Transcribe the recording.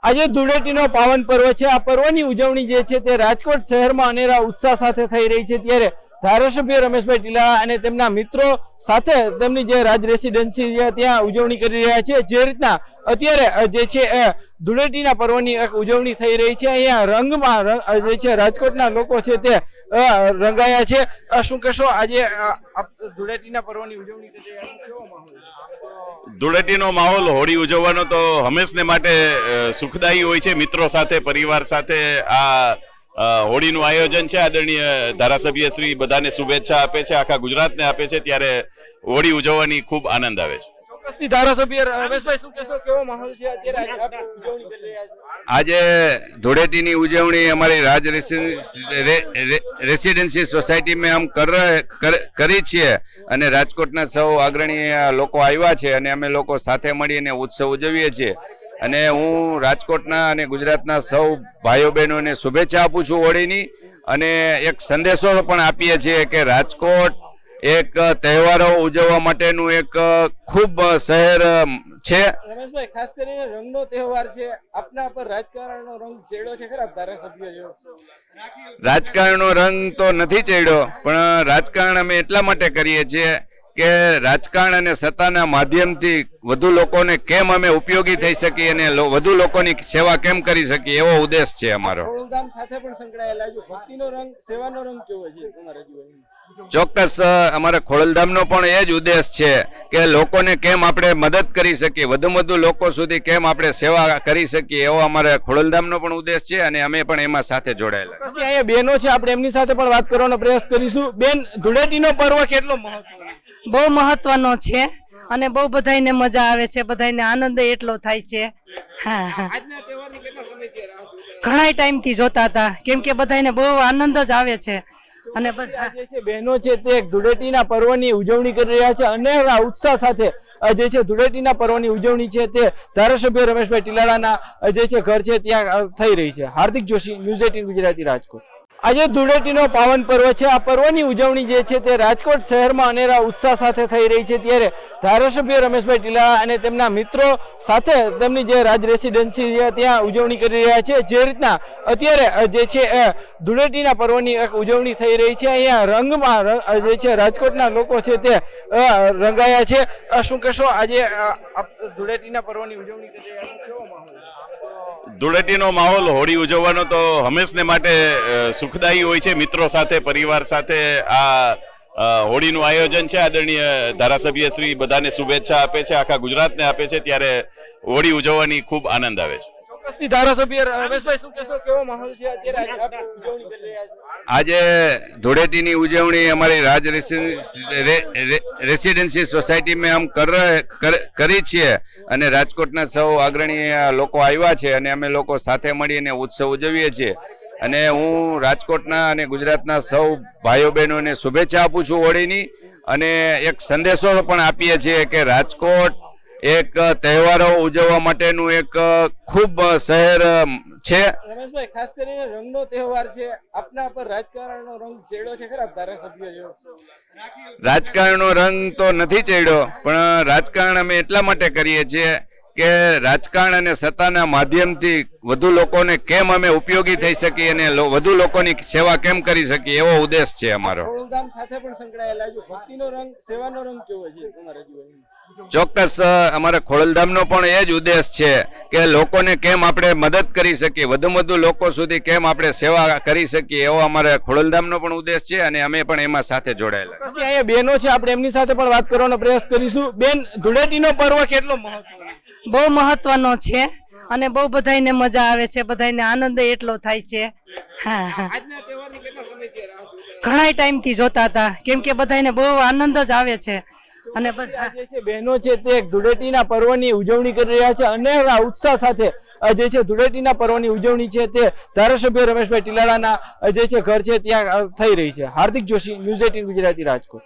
આજે ધૂળેટીનો પાવન પર્વ છે। આ પર્વની ઉજવણી જે છે તે રાજકોટ શહેરમાં અનેરા ઉત્સાહ સાથે થઈ રહી છે। ત્યારે ધારાસભ્ય રમેશભાઈ ટીલાળા અને તેમના મિત્રો સાથે તેમની જે રાજ રેસિડેન્સી છે ત્યાં ઉજવણી કરી રહ્યા છે। જે રીતના અત્યારે જે છે ધૂળેટીના પર્વની એક ઉજવણી થઈ રહી છે। અહીંયા રંગમાં જે છે રાજકોટના લોકો છે તે રંગાયા છે। શું કહેશો, આજે ધૂળેટીના પર્વની ઉજવણી કરી રહ્યા છો, કેવો માહોલ છે? ધૂળેટીનો માહોલ હોળી ઉજવવાનો તો હંમેશને માટે સુખદાયી હોય છે। મિત્રો સાથે, પરિવાર સાથે આ હોળીનું આયોજન છે। આદરણીય ધારાસભ્ય શ્રી બધાને શુભેચ્છા આપે છે, આખા ગુજરાતને આપે છે, ત્યારે હોળી ઉજવવાની ખૂબ આનંદ આવે છે। ચોક્કસથી ધારાસભ્ય રમેશભાઈ, શું કહેશો, કેવો માહોલ છે અત્યારે ઉજવણી કરી રહ્યા છો? આજે ધૂળેટીની ઉજવણી અમારી રાજ રેસિડેન્સી સોસાયટીમાં કરી છીએ અને રાજકોટના સૌ અગ્રણી લોકો આવ્યા છે અને અમે લોકો સાથે મળીને ઉત્સવ ઉજવીએ છીએ। અને હું રાજકોટના અને ગુજરાતના સૌ ભાઈઓ બહેનોને શુભેચ્છા આપું છું હોળીની, અને એક સંદેશો પણ આપીએ છીએ કે રાજકોટ એક તહેવારો ઉજવવા માટેનું એક ખૂબ શહેર છે। રમેશભાઈ, ખાસ કરીને રંગનો તહેવાર છે, આપના પર રાજકારણનો રંગ ચડ્યો છે ખરા? ધારાસભ્ય જો રાજકારણનો રંગ તો નથી ચડ્યો, પણ રાજકારણ અમે એટલા માટે કરીએ છીએ કે રાજકારણ અને સત્તાના માધ્યમથી વધુ લોકોને કેમ અમે ઉપયોગી થઈ શકીએ અને વધુ લોકોની સેવા કેમ કરી શકીએ, એવો ઉદ્દેશ છે અમારો। ખોડલધામ સાથે પણ સંકળાયેલા છો, ભક્તિનો રંગ, સેવાનો રંગ કેવો છે તમારા જીવનમાં? ચોક્કસ અમારે ખોડલધામનો પણ એ જ ઉદ્દેશ છે કે લોકોને કેમ આપણે મદદ કરી શકીએ, વધુ વધુ લોકો સુધી કેમ આપણે સેવા કરી શકીએ, એવો અમારે ખોડલધામનો પણ ઉદ્દેશ છે અને અમે પણ એમાં સાથે જોડાયેલા। અહીંયા બહેનો છે, આપણે એમની સાથે પણ વાત કરવાનો પ્રયાસ કરીશું। બેન, ધૂળેટીનો પર્વ કેટલો મહત્વનો? બહુ મહત્વનો છે અને બહુ બધાને મજા આવે છે, બધાને આનંદ એટલો થાય છે। હા, આજના તહેવારની કેટલા સમયથી રાહ જોતા હતા? ઘણા ટાઈમથી જોતા હતા, કેમ કે બધાને બહુ આનંદ જ આવે છે। અને બધા જે છે બહેનો છે તે ધૂળેટીના પર્વની ઉજવણી કરી રહ્યા છે અને ઉત્સાહ સાથે જે છે ધૂળેટીના પર્વની ઉજવણી છે તે ધારાસભ્ય રમેશભાઈ ટીલાળાના જે છે ઘર છે ત્યાં થઈ રહી છે। હાર્દિક જોશી, ન્યૂઝ 18 ગુજરાતી, રાજકોટ। આજે ધૂળેટીનો પાવન પર્વ છે। આ પર્વની ઉજવણી જે છે તે રાજકોટ શહેરમાં અનેરા ઉત્સાહ સાથે થઈ રહી છે। ત્યારે ધારાસભ્ય રમેશભાઈ ટીલાળા અને તેમના મિત્રો સાથે તેમની જે રાજ રેસિડેન્સી છે ત્યાં ઉજવણી કરી રહ્યા છે। જે રીતના અત્યારે જે છે ધૂળેટીના પર્વની એક ઉજવણી થઈ રહી છે। અહીંયા રંગમાં જે છે રાજકોટના લોકો છે તે રંગાયા છે। શું કહેશો, આજે ધૂળેટીના પર્વની ઉજવણી કરી રહ્યા છો, કેવો માહોલ છે? ધૂળેટીનો માહોલ હોળી ઉજવવાનો તો હંમેશને માટે સુખદાયી હોય છે। મિત્રો સાથે, પરિવાર સાથે આ હોળીનું આયોજન છે। આદરણીય ધારાસભ્ય શ્રી બધાને શુભેચ્છા આપે છે, આખા ગુજરાતને આપે છે, ત્યારે હોળી ઉજવવાની ખૂબ આનંદ આવે છે। ચોક્કસથી ધારાસભ્ય રમેશભાઈ, શું કહેશો, કેવો માહોલ છે અત્યારે ઉજવણી કરી રહ્યા છો? આજે ધૂળેટીની ઉજવણી અમારી રાજ રેસિડેન્સી સોસાયટીમાં કરી છીએ અને રાજકોટના સૌ અગ્રણી લોકો આવ્યા છે અને અમે લોકો સાથે મળીને ઉત્સવ ઉજવીએ છીએ। અને હું રાજકોટના અને ગુજરાતના સૌ ભાઈઓ બહેનોને શુભેચ્છા આપું છું હોળીની, અને એક સંદેશો પણ આપીએ છીએ કે રાજકોટ એક તહેવારો ઉજવવા માટેનું એક ખૂબ શહેર છે। રમેશભાઈ, ખાસ કરીને રંગનો તહેવાર છે, આપના પર રાજકારણનો રંગ ચડ્યો છે ખરા? ધારાસભ્ય જો રાજકારણનો રંગ તો નથી ચડ્યો, પણ રાજકારણ અમે એટલા માટે કરીએ છીએ કે રાજકારણ અને સત્તાના માધ્યમથી વધુ લોકોને કેમ અમે ઉપયોગી થઈ શકીએ અને વધુ લોકોની સેવા કેમ કરી શકીએ, એવો ઉદ્દેશ છે અમારો। ખોડલધામ સાથે પણ સંકળાયેલા છો, ભક્તિનો રંગ, સેવાનો રંગ કેવો છે તમારા જીવનમાં? ચોક્કસ અમારે ખોડલધામનો પણ એ જ ઉદ્દેશ છે કે લોકોને કેમ આપણે મદદ કરી શકીએ, વધુ વધુ લોકો સુધી કેમ આપણે સેવા કરી શકીએ, એવો અમારે ખોડલધામનો પણ ઉદ્દેશ છે અને અમે પણ એમાં સાથે જોડાયેલા। અહીંયા બહેનો છે, આપણે એમની સાથે પણ વાત કરવાનો પ્રયાસ કરીશું। બેન, ધૂળેટીનો પર્વ કેટલો મહત્વનો? બહુ મહત્વનો છે અને બહુ બધાને મજા આવે છે, બધાને આનંદ એટલો થાય છે। હા, આજના તહેવારની કેટલા સમયથી રાહ જોતા હતા? ઘણા ટાઈમથી જોતા હતા, કેમ કે બધાને બહુ આનંદ જ આવે છે। અને બધા જે છે બહેનો છે તે ધૂળેટીના પર્વની ઉજવણી કરી રહ્યા છે અને ઉત્સાહ સાથે જે છે ધૂળેટીના પર્વની ઉજવણી છે તે ધારાસભ્ય રમેશભાઈ ટીલાળાના જે છે ઘર છે ત્યાં થઈ રહી છે। હાર્દિક જોશી, ન્યૂઝ 18 ગુજરાતી, રાજકોટ।